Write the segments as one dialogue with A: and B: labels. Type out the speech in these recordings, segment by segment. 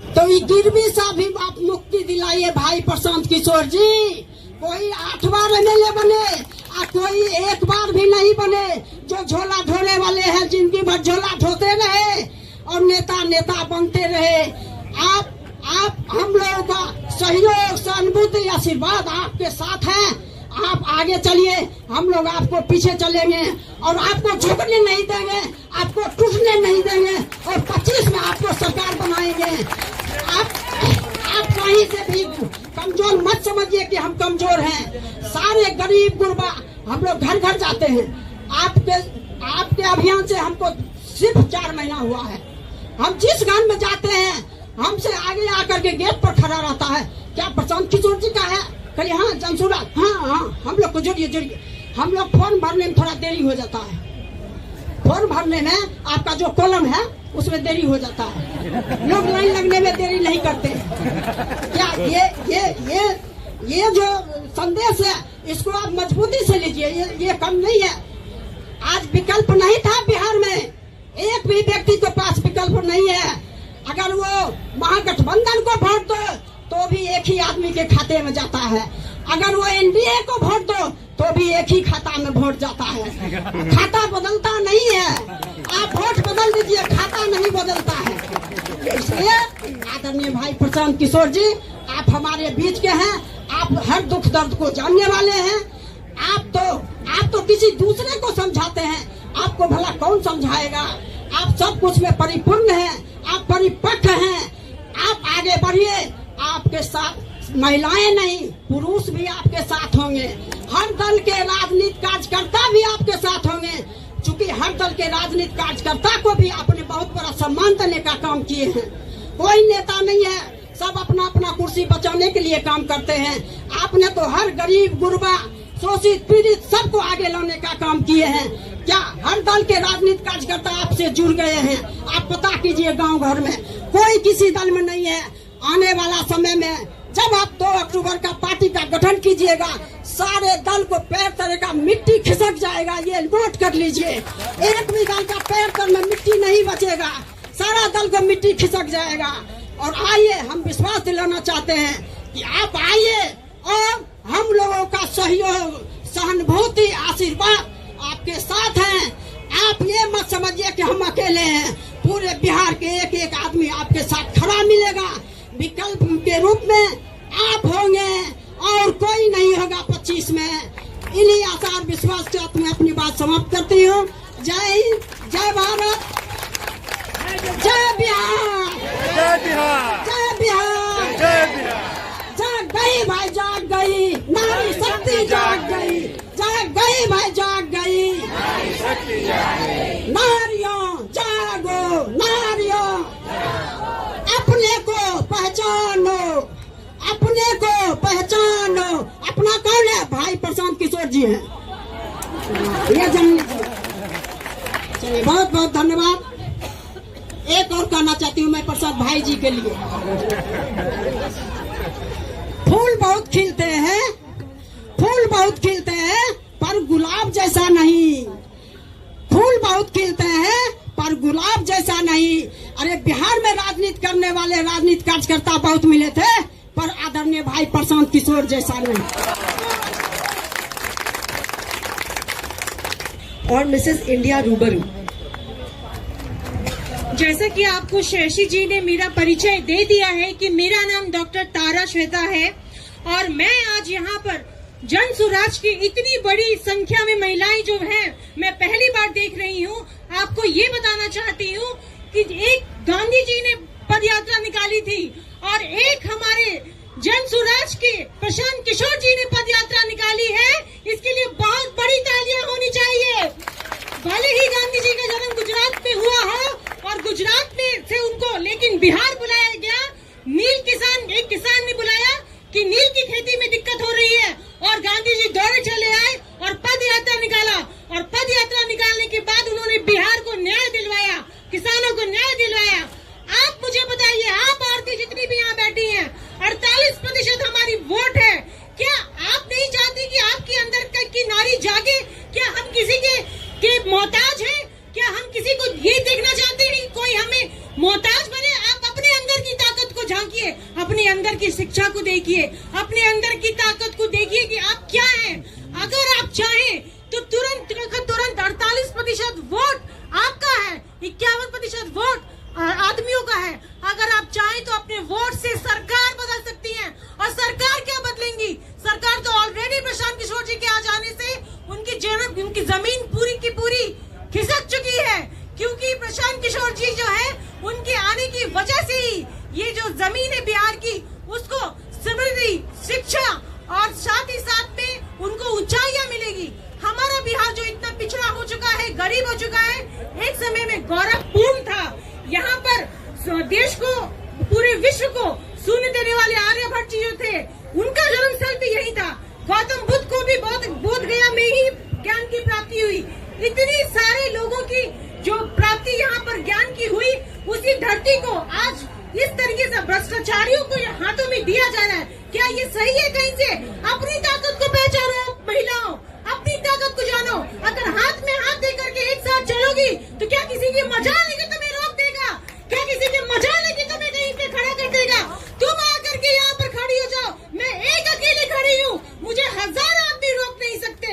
A: तो ये गिरवी सा भी आप मुक्ति दिलाइए भाई प्रशांत किशोर जी। कोई 8 बार एमएलए बने और कोई 1 बार भी नहीं बने। जो झोला ढोने वाले हैं जिंदगी भर झोला ढोते रहे और नेता बनते रहे। आप हम लोगों का सहयोग सहानुभूति आशीर्वाद आपके साथ है। आप आगे चलिए, हम लोग आपको पीछे चलेंगे और आपको झुकने नहीं देंगे, आपको टूटने नहीं देंगे और 25 में आपको सरकार बनाएंगे। आप कहीं से भी कमजोर मत समझिए कि हम कमजोर हैं। सारे गरीब गुरबा हम लोग घर घर जाते हैं। आपके अभियान से हमको सिर्फ 4 महीना हुआ है। हम जिस गांव में जाते हैं हमसे आगे आकर के गेट पर खड़ा रहता है, क्या प्रशांत किशोर जी का है? कहिए हाँ जनसुरा, हाँ हम लोग को जोड़िए। हम लोग फॉर्म भरने में थोड़ा देरी हो जाता है। फॉर्म भरने में आपका जो कॉलम है उसमें देरी हो जाता है। लोग लाइन लगने में देरी नहीं करते। क्या ये जो संदेश है इसको आप मजबूती से लीजिए। ये कम नहीं है। आज विकल्प नहीं था बिहार में, एक भी व्यक्ति के पास विकल्प नहीं है। अगर वो महागठबंधन को वोट दो तो भी एक ही आदमी के खाते में जाता है। अगर वो एनडीए को वोट दो तो भी एक ही खाता में वोट जाता है। खाता बदलता नहीं है। आप वोट बदल दीजिए, खाता नहीं बदलता है। इसलिए आदरणीय भाई प्रशांत किशोर जी, आप हमारे बीच के हैं। आप हर दुख दर्द को जानने वाले हैं। आप तो किसी दूसरे को समझाते हैं, आपको भला कौन समझाएगा? आप सब कुछ में परिपूर्ण हैं, आप परिपक्व हैं। आप आगे बढ़िए। आपके साथ महिलाएं नहीं, पुरुष भी आपके साथ होंगे। हर दल के राजनीतिक कार्यकर्ता भी आपके साथ होंगे। चूंकि हर दल के राजनीतिक कार्यकर्ता को भी आपने बहुत बड़ा सम्मान देने का काम किए हैं। कोई नेता नहीं है, सब अपना अपना कुर्सी बचाने के लिए काम करते हैं। आपने तो हर गरीब गुरबा शोषित पीड़ित सबको आगे लाने का काम किए हैं। क्या हर दल के राजनीतिक कार्यकर्ता आपसे जुड़ गए हैं? आप पता कीजिए, गांव घर में कोई किसी दल में नहीं है। आने वाला समय में जब आप 2 अक्टूबर का पार्टी का गठन कीजिएगा, सारे दल को पैर तले का मिट्टी खिसक जाएगा। ये नोट कर लीजिए। एक भी दल का पैर तल में मिट्टी नहीं बचेगा, सारा दल को मिट्टी खिसक जाएगा। और आइए, हम विश्वास दिलाना चाहते हैं कि आप आइए और हम लोगों का सहयोग सहानुभूति आशीर्वाद आपके साथ हैं। आप ये मत समझिए कि हम अकेले हैं। पूरे बिहार के एक एक आदमी आपके साथ खड़ा मिलेगा। विकल्प के रूप में आप होंगे और कोई नहीं होगा 25 में। इन्हीं आशा और विश्वास के साथ मैं अपनी बात समाप्त करती हूँ। जय हिंद, जय भारत, जय बिहार,
B: जय बिहार,
A: जय बिहार,
B: जय बिहार।
A: जाग गई भाई, जाग गई नारी शक्ति, जाग गई, जाग गई भाई, जाग गई
B: नारी शक्ति, जाग गई।
A: नारियों जागो, नारियों अपने को पहचानो, अपने को पहचानो। अपना कौन है? भाई प्रशांत किशोर जी हैं। ये जान लीजिए। चलिए, बहुत बहुत धन्यवाद। एक और कहना चाहती हूँ मैं प्रसाद भाई जी के लिए। फूल बहुत खिलते हैं, फूल बहुत खिलते हैं, पर गुलाब जैसा नहीं। फूल बहुत खिलते हैं पर गुलाब जैसा नहीं। अरे बिहार में राजनीति करने वाले राजनीतिक कार्यकर्ता बहुत मिले थे, पर आदरणीय भाई प्रशांत किशोर जैसा नहीं।
C: और मिसेस इंडिया रूबरू।
D: जैसे कि आपको शशि जी ने मेरा परिचय दे दिया है कि मेरा नाम डॉक्टर तारा श्वेता है और मैं आज यहाँ पर जन स्वराज की इतनी बड़ी संख्या में महिलाएं जो हैं मैं पहली बार देख रही हूँ। आपको ये बताना चाहती हूँ कि एक गांधी जी ने पद यात्रा निकाली थी और एक हमारे जन स्वराज के प्रशांत किशोर जी ने पद यात्रा निकाली है। इसके लिए बहुत बड़ी तालियां होनी चाहिए। भले ही गांधी जी का जन्म गुजरात में हुआ हो और गुजरात में से उनको लेकिन बिहार बुलाया गया। नील किसान, एक किसान ने बुलाया कि नील की खेती में दिक्कत हो रही है और गांधी जी दौड़े चले आए और पद यात्रा निकाला और पद यात्रा निकालने के बाद उन्होंने बिहार को न्याय दिलवाया, किसानों को न्याय दिलवाया। आप मुझे बताइए, आप औरतें जितनी भी यहाँ बैठी हैं, 48% हमारी वोट है। क्या आप नहीं चाहती कि आपके अंदर की नारी जागे? क्या हम किसी के मोहताज हैं? क्या हम किसी को ये देखना चाहते हैं कि कोई हमें मोहताज बने? आप अपने अंदर देखिए, अपने अंदर की शिक्षा को देखिए, अपने अंदर की ताकत को देखिए कि आप क्या हैं। अगर आप चाहें तो तुरंत 48% वोट आपका है, 51% वोट आदमियों का है। अगर आप चाहें तो अपने वोट से सरकार बदल सकती हैं। और सरकार क्या बदलेंगी? सरकार तो ऑलरेडी प्रशांत किशोर जी के आ जाने से उनकी जमीन पूरी की पूरी खिसक चुकी है, क्योंकि प्रशांत किशोर जी जो है उनके आने की वजह से ही ये जो जमीन है बिहार की, उसको समृद्धि, शिक्षा और साथ ही साथ में उनको ऊंचाइयां मिलेगी। हमारा बिहार जो इतना पिछड़ा हो चुका है, गरीब हो चुका है, एक समय में गौरवपूर्ण था। यहाँ पर देश को, पूरे विश्व को सुन देने वाले आर्यभट्ट जी जो थे, उनका जन्मस्थल भी यही था। गौतम बुद्ध को भी बोध गया में ही ज्ञान की प्राप्ति हुई। इतनी सारे लोगों की जो प्राप्ति यहाँ पर ज्ञान की हुई, उसी धरती को आज इस तरीके से भ्रष्टाचारियों को हाथों में दिया जा रहा है। क्या ये सही है? कहीं से अपनी ताकत को पहचानो महिलाओं, अपनी ताकत को जानो। अगर हाथ में हाथ दे करके एक साथ चलोगी तो क्या किसी की मजाल है कि तुम्हें रोक देगा? क्या किसी की मजाल है कि तुम्हें कहीं पे खड़ा कर देगा? तुम आकर के यहाँ पर खड़ी हो जाओ, मैं एक अकेली खड़ी हूँ, मुझे हजारों आदमी रोक नहीं सकते।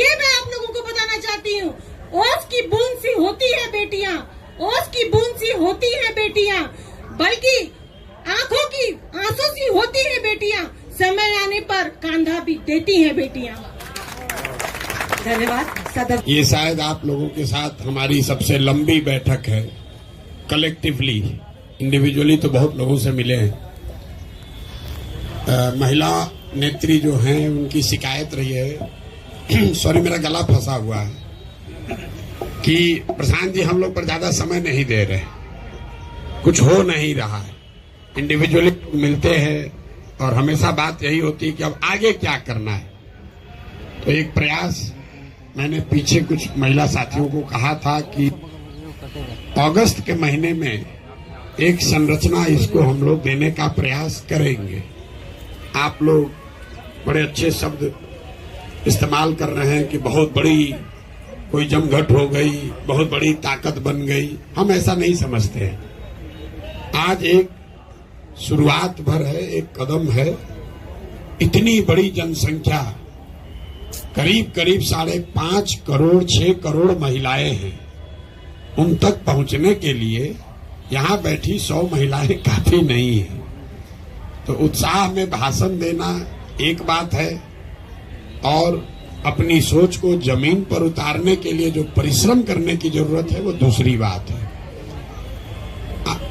D: ये मैं आप लोगों को बताना चाहती हूँ। ओस की बूंद सी होती है बेटियां, ओस की बूंद सी होती है बेटियां, बल्कि आंखों की आंसू सी होती है बेटियां, समय आने पर कांधा भी देती है बेटियां।
C: धन्यवाद सदन।
E: ये शायद आप लोगों के साथ हमारी सबसे लंबी बैठक है कलेक्टिवली। इंडिविजुअली तो बहुत लोगों से मिले हैं। महिला नेत्री जो हैं उनकी शिकायत रही है सॉरी मेरा गला फंसा हुआ है कि प्रशांत जी हम लोग पर ज्यादा समय नहीं दे रहे, कुछ हो नहीं रहा है। इंडिविजुअली मिलते हैं और हमेशा बात यही होती है कि अब आगे क्या करना है। तो एक प्रयास मैंने पीछे कुछ महिला साथियों को कहा था कि अगस्त के महीने में एक संरचना इसको हम लोग देने का प्रयास करेंगे। आप लोग बड़े अच्छे शब्द इस्तेमाल कर रहे हैं कि बहुत बड़ी कोई जमघट हो गई, बहुत बड़ी ताकत बन गई। हम ऐसा नहीं समझते हैं। आज एक शुरुआत भर है, एक कदम है। इतनी बड़ी जनसंख्या, करीब करीब 5.5 करोड़ 6 करोड़ महिलाएं हैं। उन तक पहुंचने के लिए यहाँ बैठी 100 महिलाएं काफी नहीं है। तो उत्साह में भाषण देना एक बात है और अपनी सोच को जमीन पर उतारने के लिए जो परिश्रम करने की जरूरत है वो दूसरी बात है।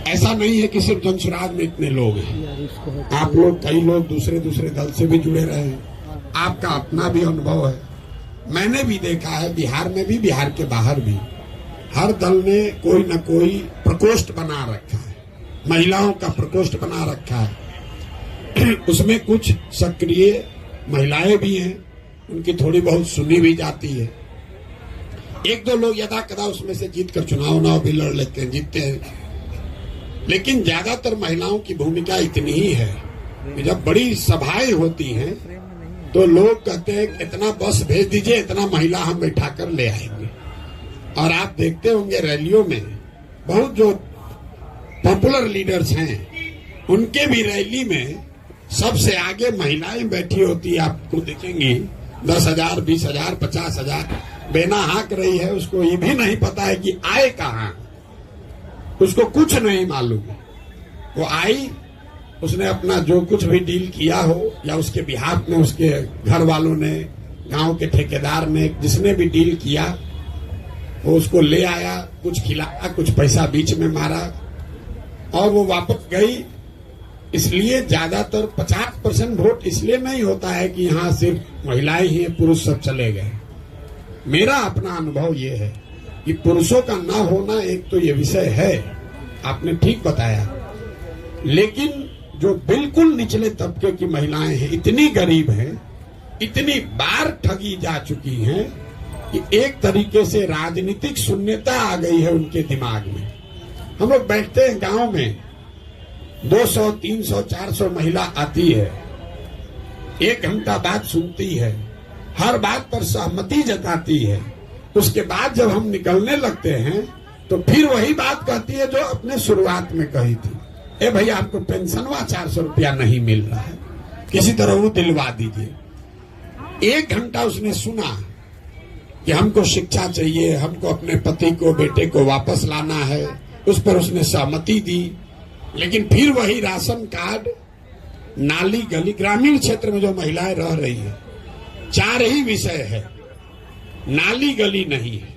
E: ऐसा नहीं है कि सिर्फ जनसुराज में इतने लोग हैं। आप लोग, कई लोग दूसरे दल से भी जुड़े रहे हैं। आपका अपना भी अनुभव है। मैंने भी देखा है बिहार में भी, बिहार के बाहर भी, हर दल ने कोई न कोई प्रकोष्ठ बना रखा है, महिलाओं का प्रकोष्ठ बना रखा है। उसमें कुछ सक्रिय महिलाएं भी हैं, उनकी थोड़ी बहुत सुनी भी जाती है। एक दो लोग यदा कदा उसमें से जीतकर चुनाव भी लड़ लेते हैं, जीतते हैं। लेकिन ज्यादातर महिलाओं की भूमिका इतनी ही है कि जब बड़ी सभाएं होती हैं तो लोग कहते हैं इतना बस भेज दीजिए, इतना महिला हम बैठा कर ले आएंगे। और आप देखते होंगे रैलियों में बहुत जो पॉपुलर लीडर्स हैं उनके भी रैली में सबसे आगे महिलाएं बैठी होती है। आपको देखेंगी 10,000, 20,000, 50,000 बेना हाँक रही है। उसको ये भी नहीं पता है कि आए कहाँ, उसको कुछ नहीं मालूम। वो आई, उसने अपना जो कुछ भी डील किया हो या उसके बिहाफ में उसके घर वालों ने, गांव के ठेकेदार ने, जिसने भी डील किया वो उसको ले आया, कुछ खिलाया, कुछ पैसा बीच में मारा और वो वापस गई। इसलिए ज्यादातर 50% वोट इसलिए नहीं होता है कि यहाँ सिर्फ महिलाएं ही, पुरुष सब चले गए। मेरा अपना अनुभव ये है कि पुरुषों का ना होना एक तो ये विषय है, आपने ठीक बताया, लेकिन जो बिल्कुल निचले तबके की महिलाएं हैं, इतनी गरीब हैं, इतनी बार ठगी जा चुकी हैं कि एक तरीके से राजनीतिक शून्यता आ गई है उनके दिमाग में। हम लोग बैठते हैं गांव में, 200, 300, 400 महिला आती है, 1 घंटा बात सुनती है, हर बात पर सहमति जताती है। उसके बाद जब हम निकलने लगते हैं तो फिर वही बात कहती है जो अपने शुरुआत में कही थी। ए भैया आपको पेंशनवा 400 रुपया नहीं मिल रहा है, किसी तरह वो दिलवा दीजिए। 1 घंटा उसने सुना कि हमको शिक्षा चाहिए, हमको अपने पति को, बेटे को वापस लाना है, उस पर उसने सहमति दी। लेकिन फिर वही राशन कार्ड, नाली गली, ग्रामीण क्षेत्र में जो महिलाएं रह रही है, 4 ही विषय है, नाली गली नहीं है।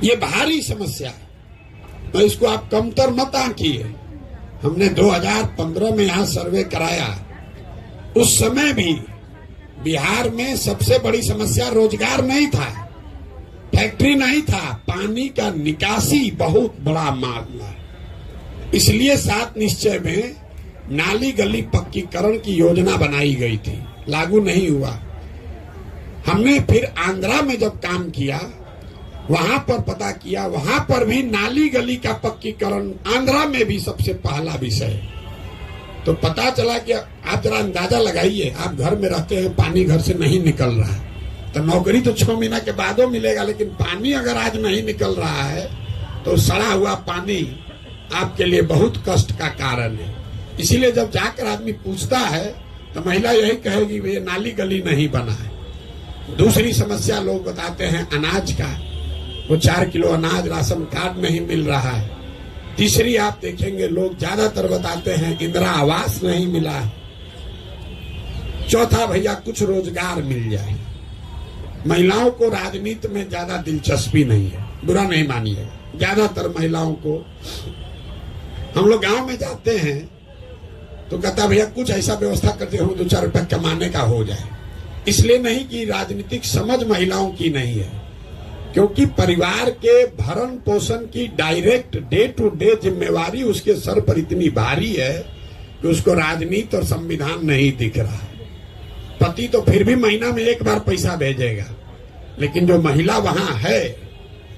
E: ये भारी समस्या है, तो इसको आप कमतर मत आंकिए। हमने 2015 में यहाँ सर्वे कराया, उस समय भी बिहार में सबसे बड़ी समस्या रोजगार नहीं था, फैक्ट्री नहीं था, पानी का निकासी बहुत बड़ा मामला। इसलिए 7 निश्चय में नाली गली पक्कीकरण की योजना बनाई गई थी, लागू नहीं हुआ। हमने फिर आंध्रा में जब काम किया, वहां पर पता किया, वहां पर भी नाली गली का पक्कीकरण आंध्रा में भी सबसे पहला विषय। तो पता चला कि आप जरा अंदाजा लगाइए, आप घर में रहते हैं, पानी घर से नहीं निकल रहा है, तो नौकरी तो 6 महीना के बाद मिलेगा, लेकिन पानी अगर आज नहीं निकल रहा है तो सड़ा हुआ पानी आपके लिए बहुत कष्ट का कारण है। इसीलिए जब जाकर आदमी पूछता है तो महिला यही कहेगी ये नाली गली नहीं बना है। दूसरी समस्या लोग बताते हैं अनाज का, वो 4 किलो अनाज राशन कार्ड नहीं मिल रहा है। तीसरी आप देखेंगे लोग ज्यादातर बताते हैं इंदिरा आवास नहीं मिला है। चौथा भैया कुछ रोजगार मिल जाए। महिलाओं को राजनीति में ज्यादा दिलचस्पी नहीं है, बुरा नहीं मानिए, ज्यादातर महिलाओं को। हम लोग गांव में जाते हैं तो कहता भैया कुछ ऐसा व्यवस्था करते हो 2-4 रुपया कमाने का हो जाए। इसलिए नहीं कि राजनीतिक समझ महिलाओं की नहीं है, क्योंकि परिवार के भरण पोषण की डायरेक्ट डे टू डे जिम्मेवारी उसके सर पर इतनी भारी है कि उसको राजनीति और संविधान नहीं दिख रहा है। पति तो फिर भी महीना में 1 बार पैसा भेजेगा, लेकिन जो महिला वहां है,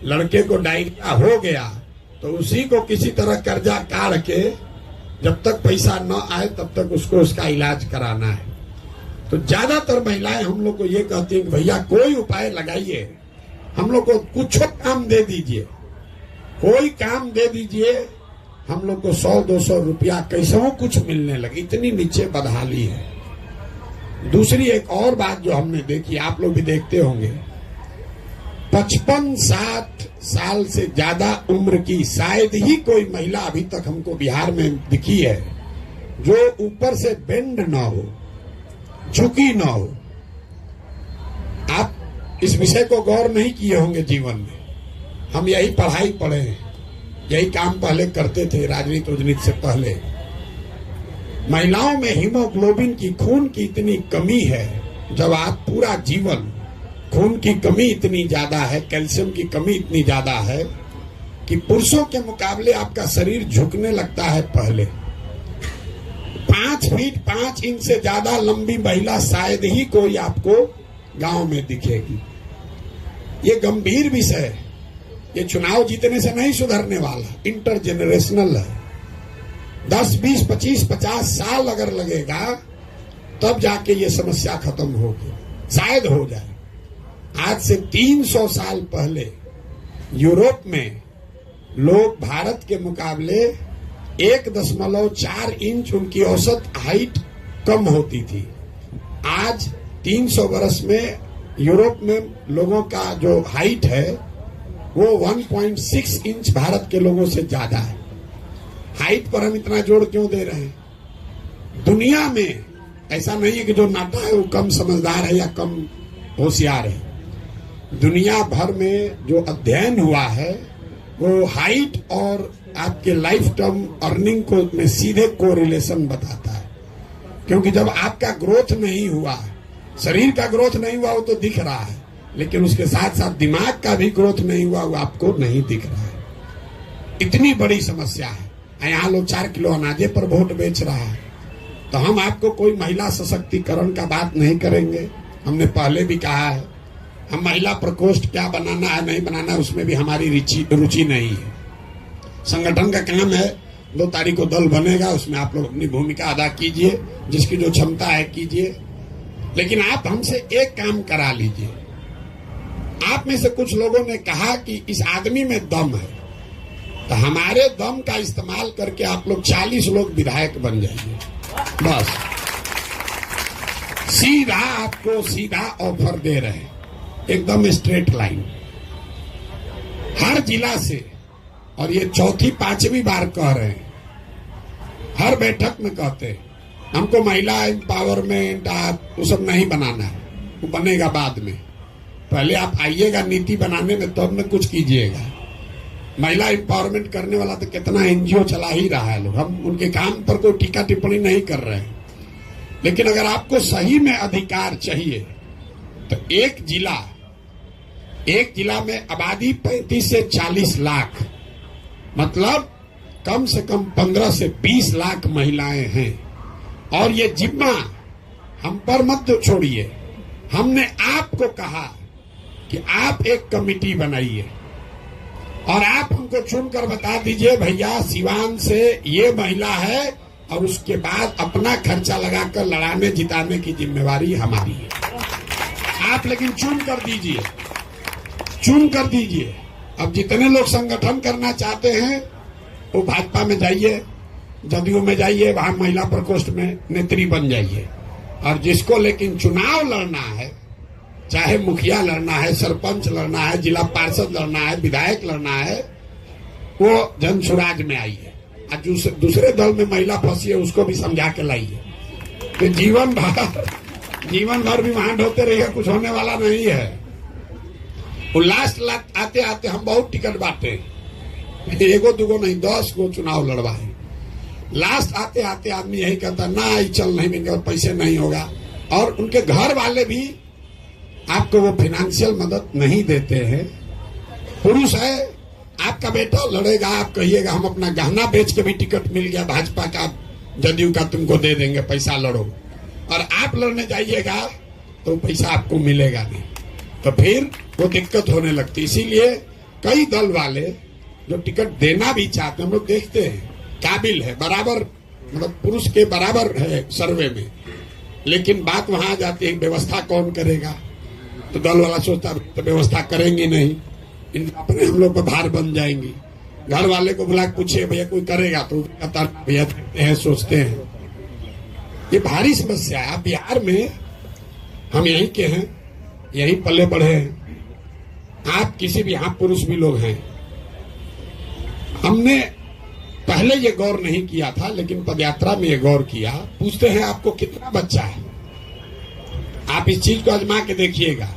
E: लड़के को डायरिया हो गया तो उसी को किसी तरह कर्जा काढ़ के जब तक पैसा न आए तब तक उसको उसका इलाज कराना है। तो ज्यादातर महिलाएं हम लोग को ये कहती हैं कि भैया कोई उपाय लगाइए, हम लोग को कुछ काम दे दीजिए, कोई काम दे दीजिए। हम लोग को 100-200 रुपया कैसे कुछ मिलने लगे, इतनी नीचे बदहाली है। दूसरी एक और बात जो हमने देखी, आप लोग भी देखते होंगे, 55-60 साल से ज्यादा उम्र की शायद ही कोई महिला अभी तक हमको बिहार में दिखी है जो ऊपर से बेंड ना हो, झुकी ना हो। आप इस विषय को गौर नहीं किए होंगे जीवन में। हम यही पढ़ाई पढ़े हैं, यही काम पहले करते थे राजनीति उजनीति से पहले। महिलाओं में हीमोग्लोबिन की, खून की इतनी कमी है, जब आप पूरा जीवन खून की कमी इतनी ज्यादा है, कैल्शियम की कमी इतनी ज्यादा है कि पुरुषों के मुकाबले आपका शरीर झुकने लगता है। पहले 5 फीट 5 इंच से ज्यादा लंबी महिला शायद ही कोई आपको गांव में दिखेगी। ये गंभीर विषय है, ये चुनाव जीतने से नहीं सुधरने वाला, इंटरजेनरेशनल है। 10, 20, 25, 50 साल अगर लगेगा तब जाके ये समस्या खत्म होगी, शायद हो जाए। आज से 300 साल पहले यूरोप में लोग भारत के मुकाबले 1.4 इंच उनकी औसत हाइट कम होती थी। आज 300 वर्ष में यूरोप में लोगों का जो हाइट है वो 1.6 इंच भारत के लोगों से ज्यादा है। हाइट पर हम इतना जोर क्यों दे रहे हैं? दुनिया में ऐसा नहीं है कि जो नाटा है वो कम समझदार है या कम होशियार है। दुनिया भर में जो अध्ययन हुआ है वो हाइट और आपके लाइफ टर्म अर्निंग को में सीधे कोरिलेशन बताता है। क्योंकि जब आपका ग्रोथ नहीं हुआ, शरीर का ग्रोथ नहीं हुआ, वो तो दिख रहा है, लेकिन उसके साथ साथ दिमाग का भी ग्रोथ नहीं हुआ, वो आपको नहीं दिख रहा है। इतनी बड़ी समस्या है। यहाँ लोग 4 किलो अनाजे पर वोट बेच रहा है। तो हम आपको कोई महिला सशक्तिकरण का बात नहीं करेंगे। हमने पहले भी कहा है, हम महिला प्रकोष्ठ क्या बनाना है नहीं बनाना है उसमें भी हमारी रुचि नहीं है। संगठन का काम है, 2 तारीख को दल बनेगा, उसमें आप लोग अपनी भूमिका अदा कीजिए, जिसकी जो क्षमता है कीजिए। लेकिन आप हमसे एक काम करा लीजिए। आप में से कुछ लोगों ने कहा कि इस आदमी में दम है, तो हमारे दम का इस्तेमाल करके आप लोग 40 लोग विधायक बन जाइए, बस। सीधा आपको सीधा ऑफर दे रहे हैं, एकदम स्ट्रेट लाइन, हर जिला से। और ये चौथी पांचवी बार कह रहे हैं, हर बैठक में कहते हैं हमको महिला एम्पावरमेंट वो सब नहीं बनाना है, वो बनेगा बाद में। पहले आप आइएगा नीति बनाने में, तब में कुछ कीजिएगा। महिला एम्पावरमेंट करने वाला तो कितना एनजीओ चला ही रहा है लोग, हम उनके काम पर कोई टीका टिप्पणी नहीं कर रहे हैं। लेकिन अगर आपको सही में अधिकार चाहिए तो एक जिला में आबादी 35 से 40 लाख, मतलब कम से कम 15 से 20 लाख महिलाएं हैं। और ये जिम्मा हम पर मत छोड़िए। हमने आपको कहा कि आप एक कमेटी बनाइए और आप हमको चुनकर बता दीजिए भैया सिवान से ये महिला है, और उसके बाद अपना खर्चा लगाकर लड़ाने जिताने की जिम्मेवारी हमारी है। आप लेकिन चुन कर दीजिए। अब जितने लोग संगठन करना चाहते हैं वो भाजपा में जाइए, जदयू में जाइए, वहां महिला प्रकोष्ठ में नेत्री बन जाइए। और जिसको लेकिन चुनाव लड़ना है, चाहे मुखिया लड़ना है, सरपंच लड़ना है, जिला पार्षद लड़ना है, विधायक लड़ना है, वो जन स्वराज में आइए। और दूसरे दल में महिला फंसी है उसको भी समझा के लाइए। तो जीवन भर भी वहां ढोते रहिए, कुछ होने वाला नहीं है। वो लास्ट आते आते हम बहुत टिकट बांटे, एगो दुगो नहीं 10 गो चुनाव लड़वाए। लास्ट आते आते आदमी यही कहता ना चल नहीं मिलेगा, पैसे नहीं होगा। और उनके घर वाले भी आपको वो फाइनेंशियल मदद नहीं देते हैं। पुरुष है, आपका बेटा लड़ेगा, आप कहिएगा हम अपना गहना बेच के भी टिकट मिल गया भाजपा का, जदयू का, तुमको दे देंगे, पैसा लड़ो। और आप लड़ने जाइएगा तो पैसा आपको मिलेगा नहीं, तो फिर वो दिक्कत होने लगती। इसीलिए कई दल वाले जो टिकट देना भी चाहते हैं, हम लोग देखते हैं काबिल है, बराबर, मतलब पुरुष के बराबर है सर्वे में, लेकिन बात वहां आ जाती है व्यवस्था कौन करेगा। तो दल वाला सोचता तो व्यवस्था करेंगे नहीं, इन अपने हम लोग पर भार बन जाएंगी। घर वाले को बुला के पूछे भैया कोई करेगा, तो भैया देखते हैं, सोचते हैं। ये भारी समस्या है। बिहार में हम यहीं के हैं, यहीं पले बढ़े हैं। आप किसी भी, यहाँ पुरुष भी लोग हैं। हमने पहले ये गौर नहीं किया था, लेकिन पदयात्रा में ये गौर किया। पूछते हैं आपको कितना बच्चा है, आप इस चीज को आजमा के देखिएगा।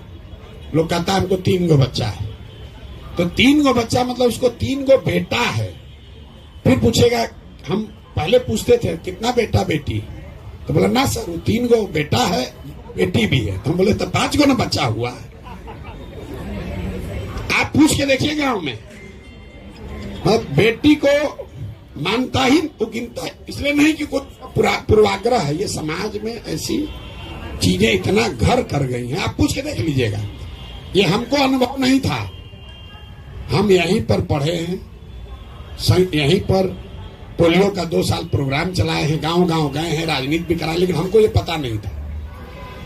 E: लोग कहता है हमको 3 गो बच्चा है, तो 3 गो बच्चा मतलब उसको 3 गो बेटा है। फिर पूछेगा, हम पहले पूछते थे कितना बेटा बेटी, तो बोला ना सर वो 3 गो बेटा है, बेटी भी है। तो हम बोले तो 5 गो ना बच्चा हुआ है। आप पूछ के देखिए गांव में, बेटी को मानता ही वो गिनता है, इसलिए नहीं कि कुछ पूर्वाग्रह है। ये समाज में ऐसी चीजें इतना घर कर गई हैं, आप पूछ के देख लीजिएगा। ये हमको अनुभव नहीं था, हम यहीं पर पढ़े हैं, यहीं पर पोलियो का 2 साल प्रोग्राम चलाए हैं, गांव गांव गए हैं, राजनीति भी कराए, लेकिन हमको ये पता नहीं था।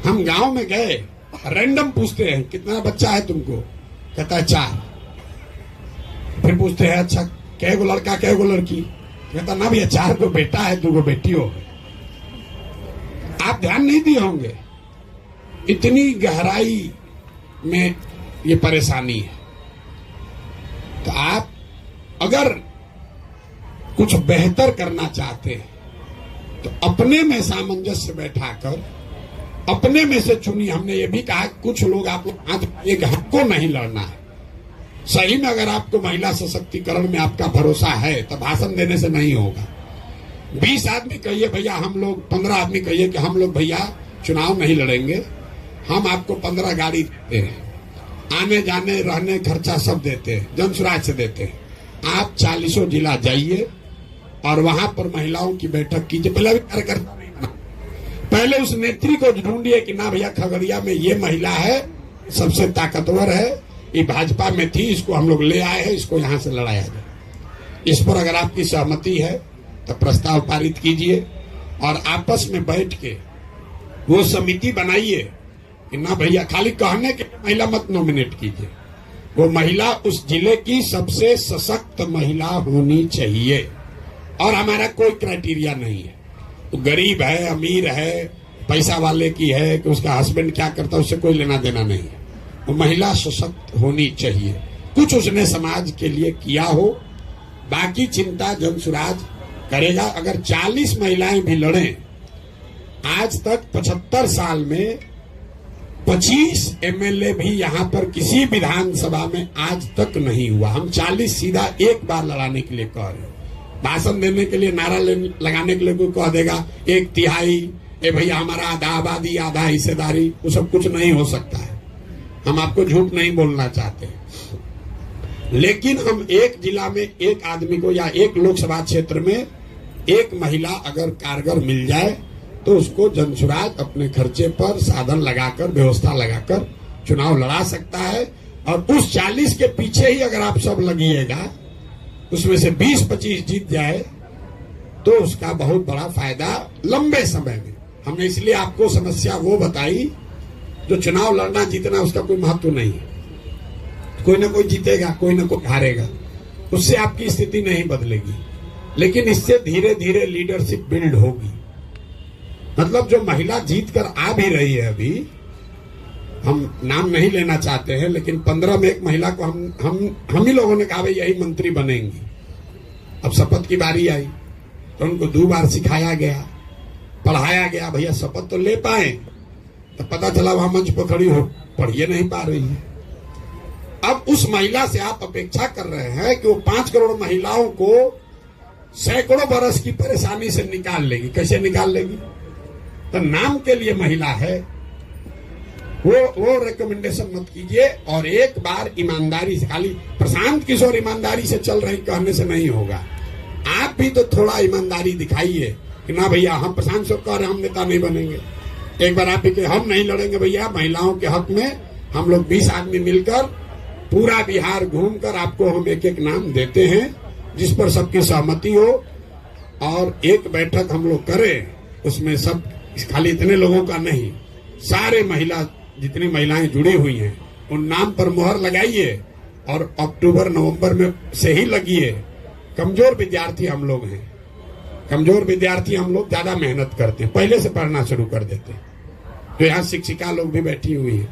E: हम गांव में गए, रैंडम पूछते हैं कितना बच्चा है तुमको, कहता है 4। फिर पूछते हैं अच्छा कै गो लड़का कै गो लड़की, कहता ना भैया 4 गो बेटा है, 2 गो बेटी हो। आप ध्यान नहीं दिए होंगे, इतनी गहराई में ये परेशानी है। तो आप अगर कुछ बेहतर करना चाहते हैं तो अपने में सामंजस्य बैठाकर अपने में से चुनिए। हमने ये भी कहा कुछ लोग आप लोग हाथ एक हमको नहीं लड़ना है। सही में अगर आपको महिला सशक्तिकरण में आपका भरोसा है तो भाषण देने से नहीं होगा। 20 आदमी कहिए भैया हम लोग, 15 आदमी कहिए कि हम लोग भैया चुनाव नहीं लड़ेंगे, हम आपको 15 गाड़ी देते हैं, आने जाने रहने खर्चा सब देते हैं, जन स्वराज से देते हैं। आप 40 जिला जाइए और वहां पर महिलाओं की बैठक कीजिए। पहले भी कार्यकर्ता नहीं बना, पहले उस नेत्री को ढूंढिए कि ना भैया खगड़िया में ये महिला है, सबसे ताकतवर है, ये भाजपा में थी, इसको हम लोग ले आए हैं, इसको यहां से लड़ाया जाए। इस पर अगर आपकी सहमति है तो प्रस्ताव पारित कीजिए और आपस में बैठ के वो समिति बनाइए कि ना भैया खाली कहने के महिला मत नॉमिनेट कीजिए। वो महिला उस जिले की सबसे सशक्त महिला होनी चाहिए। और हमारा कोई क्राइटेरिया नहीं है, वो गरीब है, अमीर है, पैसा वाले की है, कि उसका हस्बैंड क्या करता है, उससे कोई लेना देना नहीं है। वो महिला सशक्त होनी चाहिए, कुछ उसने समाज के लिए किया हो, बाकी चिंता जनसुराज करेगा। अगर 40 महिलाएं भी लड़ें, आज तक 75 साल में 25 एमएलए भी यहाँ पर किसी विधानसभा में आज तक नहीं हुआ। हम 40 सीधा एक बार लड़ाने के लिए कह रहे हैं। भाषण देने के लिए, नारा लगाने के लिए कोई कह देगा 1/3, ए भैया हमारा आधा आबादी, आधा हिस्सेदारी, वो सब कुछ नहीं हो सकता है। हम आपको झूठ नहीं बोलना चाहते, लेकिन हम एक जिला में एक आदमी को या एक लोकसभा क्षेत्र में एक महिला अगर कारगर मिल जाए तो उसको जनसुराज अपने खर्चे पर साधन लगाकर, व्यवस्था लगाकर चुनाव लड़ा सकता है। और उस 40 के पीछे ही अगर आप सब लगिएगा, उसमें से 20-25 जीत जाए तो उसका बहुत बड़ा फायदा लंबे समय में। हमने इसलिए आपको समस्या वो बताई, जो चुनाव लड़ना जीतना उसका कोई महत्व नहीं है। कोई ना कोई जीतेगा, कोई ना कोई हारेगा, उससे आपकी स्थिति नहीं बदलेगी, लेकिन इससे धीरे धीरे लीडरशिप बिल्ड होगी। मतलब जो महिला जीत कर आ भी रही है, अभी हम नाम नहीं लेना चाहते हैं, लेकिन 15 में एक महिला को हम ही लोगों ने कहा भाई यही मंत्री बनेंगी। अब शपथ की बारी आई तो उनको 2 बार सिखाया गया, पढ़ाया गया, भैया शपथ तो ले पाए। तो पता चला वहां मंच पर खड़ी हो पढ़िए नहीं पा रही है। अब उस महिला से आप अपेक्षा कर रहे हैं कि वो 5 करोड़ महिलाओं को सैकड़ों बरस की परेशानी से निकाल लेगी। कैसे निकाल लेगी? तो नाम के लिए महिला है, वो रिकमेंडेशन मत कीजिए। और एक बार ईमानदारी से, खाली प्रशांत किशोर ईमानदारी से चल रहे कहने से नहीं होगा, आप भी तो थोड़ा ईमानदारी दिखाइए कि ना भैया हम प्रशांत से कह रहे हम नेता नहीं बनेंगे। एक बार आप ही हम नहीं लड़ेंगे भैया, महिलाओं के हक में हम लोग 20 आदमी मिलकर पूरा बिहार घूमकर आपको हम एक एक नाम देते हैं, जिस पर सबकी सहमति हो। और एक बैठक हम लोग करें, उसमें सब, खाली इतने लोगों का नहीं, सारे महिला, जितनी महिलाएं जुड़ी हुई हैं उन नाम पर मोहर लगाइए और अक्टूबर-नवंबर में से ही लगिए। कमजोर विद्यार्थी हम लोग हैं, कमजोर विद्यार्थी हम लोग ज्यादा मेहनत करते हैं, पहले से पढ़ना शुरू कर देते हैं। तो यहाँ शिक्षिका लोग भी बैठी हुई है,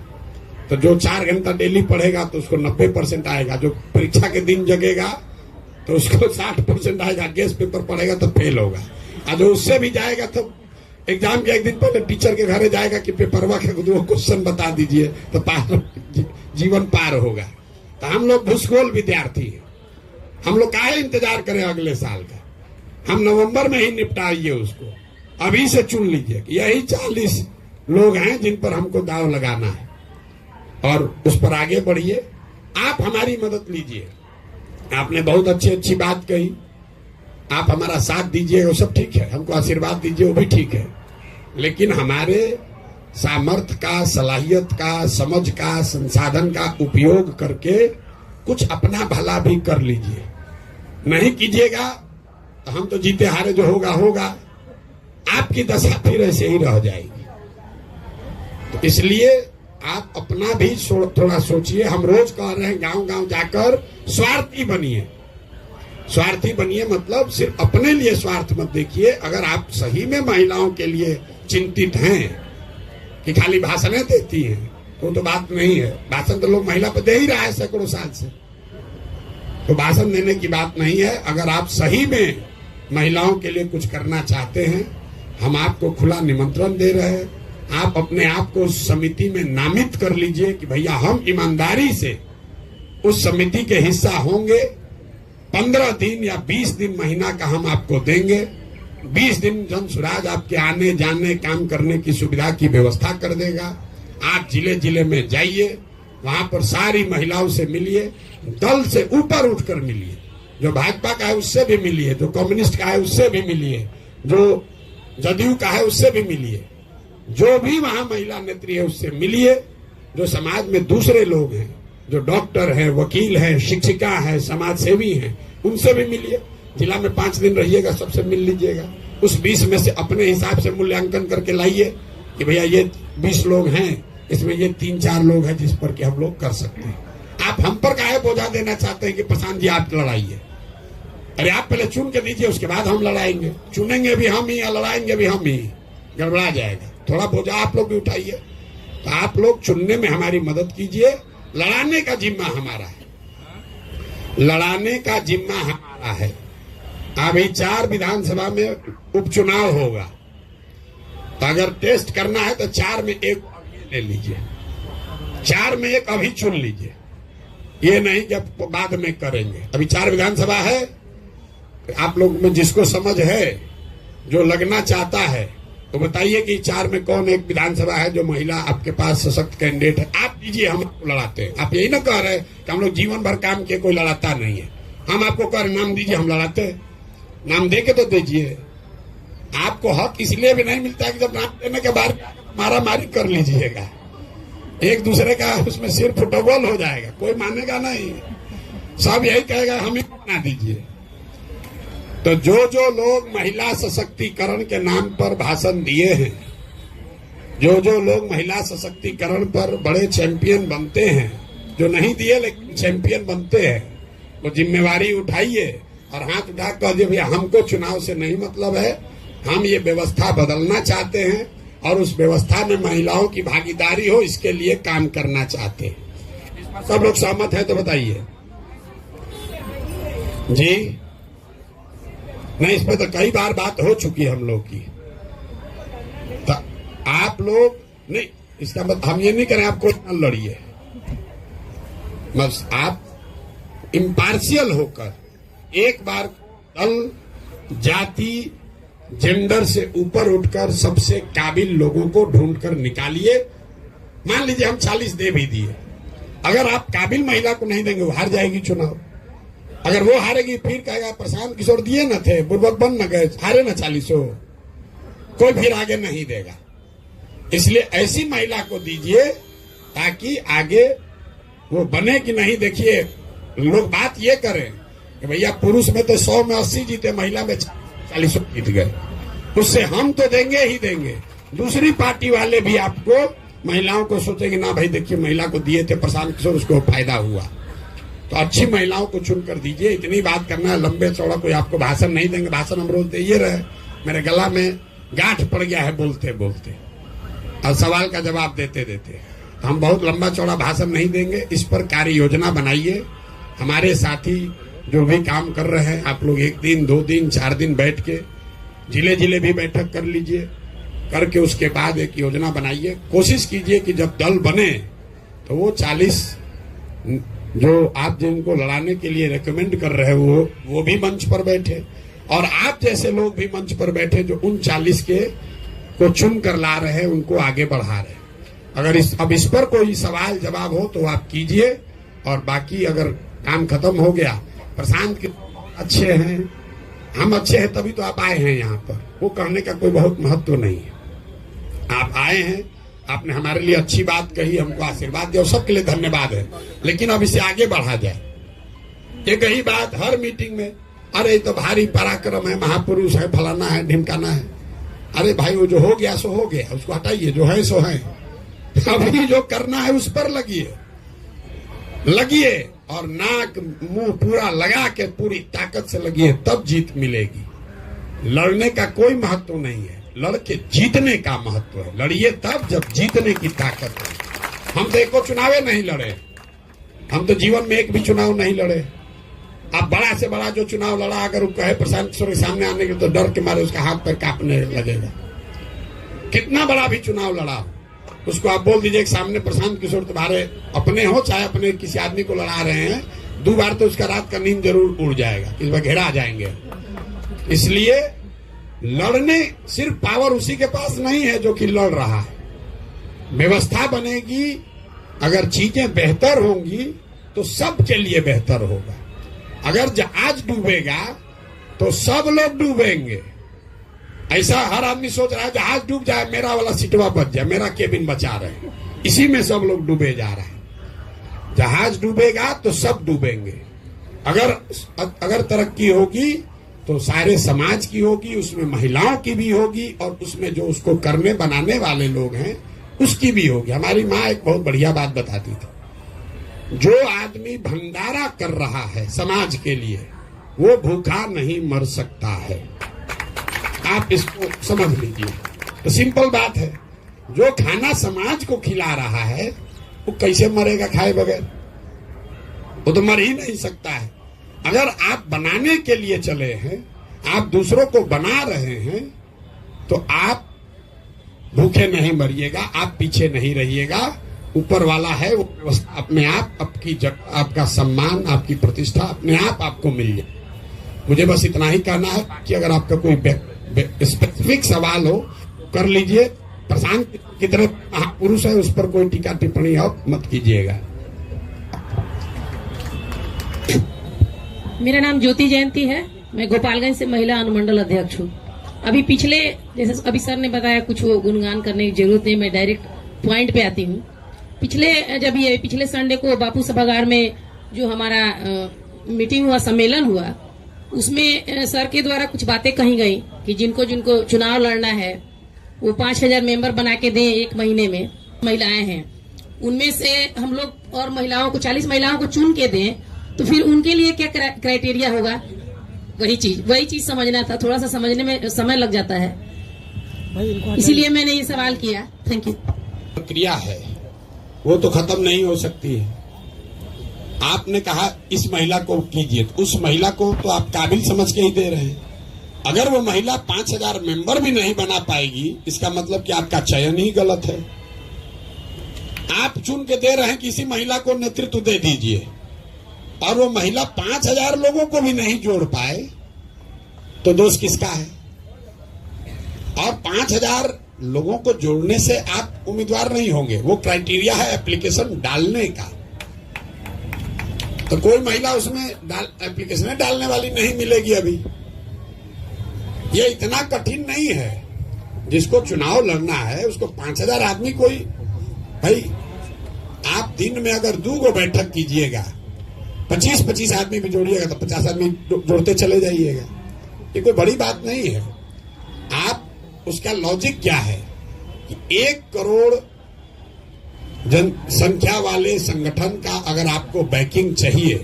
E: तो जो 4 घंटा डेली पढ़ेगा तो उसको 90% आएगा। जो परीक्षा के दिन जगेगा तो उसको 60% आएगा। गेस्ट पेपर पढ़ेगा तो फेल होगा। और जो उससे भी जाएगा तो एग्जाम के एक दिन पहले टीचर के घर जाएगा कि पेपरवा के 2 क्वेश्चन बता दीजिए, तो जीवन पार होगा। तो हम लोग भूसगोल विद्यार्थी हैं, हम लोग काहे इंतजार करें अगले साल का? हम नवंबर में ही निपटाइए उसको, अभी से चुन लीजिए कि यही 40 लोग हैं जिन पर हमको दाव लगाना है, और उस पर आगे बढ़िए। आप हमारी मदद लीजिए। आपने बहुत अच्छी बात कही, आप हमारा साथ दीजिए, वो सब ठीक है, हमको आशीर्वाद दीजिए, वो भी ठीक है, लेकिन हमारे सामर्थ्य का, सलाहियत का, समझ का, संसाधन का उपयोग करके कुछ अपना भला भी कर लीजिए। नहीं कीजिएगा तो हम तो जीते हारे जो होगा होगा, आपकी दशा फिर ऐसे ही रह जाएगी। तो इसलिए आप अपना भी थोड़ा सोचिए। हम रोज कह रहे हैं गांव गांव जाकर स्वार्थी बनिए। स्वार्थी बनिए मतलब सिर्फ अपने लिए स्वार्थ मत देखिए। अगर आप सही में महिलाओं के लिए चिंतित हैं कि खाली भाषणें देती हैं तो बात नहीं है। भाषण तो लोग महिला पर दे ही रहा है सैकड़ों साल से, तो भाषण देने की बात नहीं है। अगर आप सही में महिलाओं के लिए कुछ करना चाहते हैं, हम आपको खुला निमंत्रण दे रहे हैं। आप अपने आप को उस समिति में नामित कर लीजिए कि भैया हम ईमानदारी से उस समिति के हिस्सा होंगे। 15 दिन या 20 दिन महीना का हम आपको देंगे। 20 दिन जनसुराज आपके आने जाने काम करने की सुविधा की व्यवस्था कर देगा। आप जिले जिले में जाइए, वहां पर सारी महिलाओं से मिलिए, दल से ऊपर उठकर मिलिए। जो भाजपा का है उससे भी मिलिए, जो कम्युनिस्ट का है उससे भी मिलिए, जो जदयू का है उससे भी मिलिए, जो भी वहां महिला नेत्री है उससे मिलिए। जो समाज में दूसरे लोग हैं, जो डॉक्टर है, वकील है, शिक्षिका है, समाज सेवी हैं, उनसे भी मिलिए। जिला में 5 दिन रहिएगा, सबसे मिल लीजिएगा। उस 20 में से अपने हिसाब से मूल्यांकन करके लाइए कि भैया ये 20 लोग हैं, इसमें ये 3-4 लोग हैं जिस पर कि हम लोग कर सकते हैं। आप हम पर काहे बोझा देना चाहते हैं कि प्रशांत जी आप लड़ाइए? अरे आप पहले चुन के दीजिए, उसके बाद हम लड़ाएंगे। चुनेंगे भी हम ही या लड़ाएंगे भी हम ही, गड़बड़ा जाएगा। थोड़ा बोझा आप लोग भी उठाइए। तो आप लोग चुनने में हमारी मदद कीजिए। लड़ाने का जिम्मा हमारा है, लड़ाने का जिम्मा हमारा है। अभी 4 विधानसभा में उपचुनाव होगा, तो अगर टेस्ट करना है तो 4 में 1 ले लीजिए, 4 में 1 अभी चुन लीजिए। ये नहीं कि अब बाद में करेंगे। अभी 4 विधानसभा है। आप लोग में जिसको समझ है, जो लगना चाहता है, तो बताइए कि 4 में कौन एक विधानसभा है जो महिला आपके पास सशक्त कैंडिडेट है? आप दीजिए, हम आपको लड़ाते हैं। आप यही ना कह रहे कि हम लोग जीवन भर काम किए, कोई लड़ाता नहीं है। हम आपको कह रहे नाम दीजिए, हम लड़ाते हैं। नाम दे के तो दीजिए। आपको हक इसलिए भी नहीं मिलता है कि जब नाम देने के बाद मारा मारी कर लीजिएगा, एक दूसरे का उसमें सिर फुटबॉल हो जाएगा, कोई मानेगा नहीं। सब यही कहेगा हमें बना दीजिए। तो जो लोग महिला सशक्तिकरण के नाम पर भाषण दिए हैं, जो लोग महिला सशक्तिकरण पर बड़े चैंपियन बनते हैं, जो नहीं दिए लेकिन चैंपियन बनते हैं, वो जिम्मेवारी उठाइए और हाथ उठा कर दीजिए भैया हमको चुनाव से नहीं मतलब है, हम ये व्यवस्था बदलना चाहते हैं और उस व्यवस्था में महिलाओं की भागीदारी हो, इसके लिए काम करना चाहते हैं। सब लोग सहमत है तो बताइए जी। नहीं, इस पर तो कई बार बात हो चुकी है हम लोग की। तो आप लोग नहीं, इसका मतलब हम ये नहीं करें आपको न लड़िए, बस आप इम्पार्शियल होकर एक बार दल, जाति, जेंडर से ऊपर उठकर सबसे काबिल लोगों को ढूंढकर निकालिए। मान लीजिए हम 40 दे भी दिए, अगर आप काबिल महिला को नहीं देंगे वो हार जाएगी चुनाव। अगर वो हारेगी फिर कहेगा प्रशांत किशोर दिए न थे, बुर्बक बन न गए, हारे न 40, कोई फिर आगे नहीं देगा। इसलिए ऐसी महिला को दीजिए ताकि आगे वो बने कि नहीं। देखिए लोग बात ये करें कि भैया पुरुष में तो 100 में 80 जीते, महिला में 40 जीत गए, उससे हम तो देंगे ही देंगे। दूसरी पार्टी वाले भी आपको महिलाओं को सोचेंगे ना भाई देखिए महिला को दिए थे प्रशांत किशोर, उसको फायदा हुआ। तो अच्छी महिलाओं को चुनकर दीजिए। इतनी बात करना है, लंबे चौड़ा कोई आपको भाषण नहीं देंगे। भाषण हम रोज दे ये रहे, मेरे गला में गांठ पड़ गया है बोलते बोलते और सवाल का जवाब देते देते। तो हम बहुत लंबा चौड़ा भाषण नहीं देंगे। इस पर कार्य योजना बनाइए। हमारे साथी जो भी काम कर रहे हैं, आप लोग 1 दिन 2 दिन 4 दिन बैठ के जिले जिले भी बैठक कर लीजिए, करके उसके बाद एक योजना बनाइए। कोशिश कीजिए कि जब दल बने तो वो 40 जो आप जिनको लड़ाने के लिए रेकमेंड कर रहे हो वो भी मंच पर बैठे, और आप जैसे लोग भी मंच पर बैठे जो उन 40 के को चुन कर ला रहे हैं, उनको आगे बढ़ा रहे हैं। अगर अब इस पर कोई सवाल जवाब हो तो आप कीजिए, और बाकी अगर काम खत्म हो गया, प्रशांत के अच्छे हैं, हम अच्छे हैं तभी तो आप आए हैं यहाँ पर, वो कहने का कोई बहुत महत्व नहीं है। आप आए हैं, आपने हमारे लिए अच्छी बात कही, हमको आशीर्वाद दिया, सबके लिए धन्यवाद है। लेकिन अब इसे आगे बढ़ा जाए। एक ही बात हर मीटिंग में, अरे तो भारी पराक्रम है, महापुरुष है, फलाना है, ढिमकाना है। अरे भाई वो जो हो गया सो हो गया, उसको हटाइए, जो है सो है। अभी जो करना है उस पर लगिए और नाक मुंह पूरा लगा के पूरी ताकत से लगिए, तब जीत मिलेगी। लड़ने का कोई महत्व नहीं है, लड़के जीतने का महत्व है। लड़िए तब जब जीतने की ताकत है। हम तो एको चुनावे नहीं लड़े, हम तो जीवन में एक भी चुनाव नहीं लड़े। अब बड़ा से बड़ा जो चुनाव लड़ा, अगर वो कहे प्रशांत किशोर के सामने आने के तो डर के मारे उसका हाथ पैर कांपने लगेगा। कितना बड़ा भी चुनाव लड़ा, उसको आप बोल दीजिए कि सामने प्रशांत किशोर तुम्हारे अपने हो चाहे अपने किसी आदमी को लड़ा रहे हैं, 2 बार तो उसका रात का नींद जरूर उड़ जाएगा, इस बार घेरा जाएंगे। इसलिए लड़ने सिर्फ पावर उसी के पास नहीं है जो कि लड़ रहा है। व्यवस्था बनेगी, अगर चीजें बेहतर होंगी तो सबके लिए बेहतर होगा। अगर जहाज डूबेगा तो सब लोग डूबेंगे। ऐसा हर आदमी सोच रहा है जहाज डूब जाए, मेरा वाला सीटवा बच जाए, मेरा केबिन बचा रहे, इसी में सब लोग डूबे जा रहे हैं। जहाज डूबेगा तो सब डूबेंगे। अगर तरक्की होगी तो सारे समाज की होगी, उसमें महिलाओं की भी होगी, और उसमें जो उसको करने बनाने वाले लोग हैं उसकी भी होगी। हमारी माँ एक बहुत बढ़िया बात बताती थी, जो आदमी भंडारा कर रहा है समाज के लिए, वो भूखा नहीं मर सकता है। आप इसको समझ लीजिए। तो सिंपल बात है, जो खाना समाज को खिला रहा है वो कैसे मरेगा खाए बगैर? वो तो मर ही नहीं सकता है। अगर आप बनाने के लिए चले हैं, आप दूसरों को बना रहे हैं, तो आप भूखे नहीं मरिएगा, आप पीछे नहीं रहिएगा। ऊपर वाला है वो व्यवस्था अपने आप, आपका सम्मान, आपकी प्रतिष्ठा अपने आप आपको मिल जाए। मुझे बस इतना ही कहना है कि अगर आपका कोई स्पेसिफिक सवाल हो कर लीजिए। प्रशांत की तरह महापुरुष है, उस पर कोई टीका टिप्पणी आप मत कीजिएगा।
F: मेरा नाम ज्योति जयंती है, मैं गोपालगंज से महिला अनुमंडल अध्यक्ष हूँ। अभी पिछले, जैसे अभी सर ने बताया, कुछ वो गुणगान करने की जरूरत नहीं, मैं डायरेक्ट पॉइंट पे आती हूँ। पिछले संडे को बापू सभागार में जो हमारा मीटिंग हुआ, सम्मेलन हुआ, उसमें सर के द्वारा कुछ बातें कही गई कि जिनको जिनको चुनाव लड़ना है वो 5000 मेंबर बना के दें 1 महीने में। महिलाएं हैं, उनमें से हम लोग और महिलाओं को 40 महिलाओं को चुन के दें, तो फिर उनके लिए क्या क्राइटेरिया होगा? वही चीज समझना था। थोड़ा सा समझने में समय लग जाता है, इसीलिए मैंने ये सवाल किया। Thank you.
E: प्रक्रिया है वो तो खत्म नहीं हो सकती है। आपने कहा इस महिला को कीजिए, तो उस महिला को तो आप काबिल समझ के ही दे रहे हैं। अगर वो महिला 5000 मेंबर भी नहीं बना पाएगी, इसका मतलब कि आपका चयन ही गलत है। आप चुन के दे रहे हैं कि इसी महिला को नेतृत्व दे दीजिए, और वो महिला 5000 लोगों को भी नहीं जोड़ पाए, तो दोष किसका है? और 5000 लोगों को जोड़ने से आप उम्मीदवार नहीं होंगे, वो क्राइटेरिया है एप्लीकेशन डालने का। तो कोई महिला उसमें एप्लीकेशन डालने वाली नहीं मिलेगी। अभी ये इतना कठिन नहीं है। जिसको चुनाव लड़ना है उसको 5000 आदमी, कोई भाई आप दिन में अगर 2 बैठक कीजिएगा, 25-25 आदमी भी जोड़िएगा तो 50 आदमी जोड़ते चले जाइएगा। ये कोई बड़ी बात नहीं है। आप उसका लॉजिक क्या है कि 1 करोड़ जनसंख्या वाले संगठन का अगर आपको बैकिंग चाहिए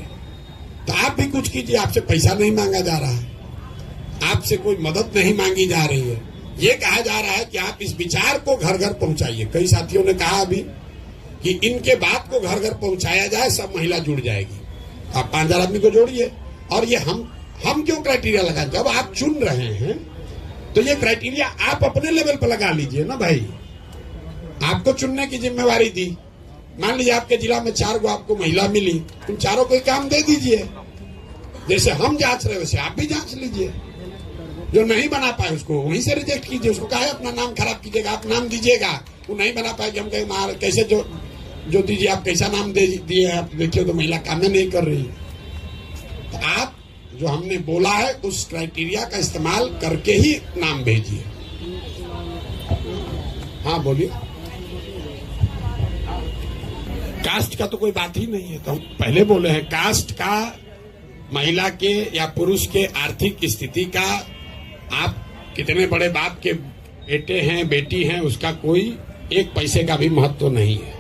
E: तो आप भी कुछ कीजिए। आपसे पैसा नहीं मांगा जा रहा है, आपसे कोई मदद नहीं मांगी जा रही है। ये कहा जा रहा है कि आप इस विचार को घर घर पहुंचाइए। कई साथियों ने कहा अभी कि इनके बात को घर घर पहुंचाया जाए, सब महिला जुड़ जाएगी। आप 5000 आदमी को जोड़िए। और ये हम क्यों क्राइटेरिया लगाएं? जब आप चुन रहे हैं तो ये क्राइटेरिया आप अपने लेवल पर लगा लीजिए ना भाई। आपको चुनने की जिम्मेवारी दी। मान लीजिए आपके जिला में 4 गो आपको महिला मिली, तुम चारों को काम दे दीजिए। जैसे हम जांच रहे वैसे आप भी जांच लीजिए। जो नहीं बना पाए उसको वहीं से रिजेक्ट कीजिए। उसको कहा है अपना नाम खराब कीजिएगा, आप नाम दीजिएगा। वो नहीं बना पाएगी, हम कहें कैसे जो दीजिए, आप कैसा नाम दे दिए, आप देखिए तो महिला काम नहीं कर रही। तो आप जो हमने बोला है उस क्राइटेरिया का इस्तेमाल करके ही नाम भेजिए। हाँ बोलिए। कास्ट का तो कोई बात ही नहीं है। तो हम पहले बोले हैं कास्ट का, महिला के या पुरुष के आर्थिक स्थिति का, आप कितने बड़े बाप के बेटे हैं बेटी हैं, उसका कोई 1 पैसे का भी महत्व नहीं है।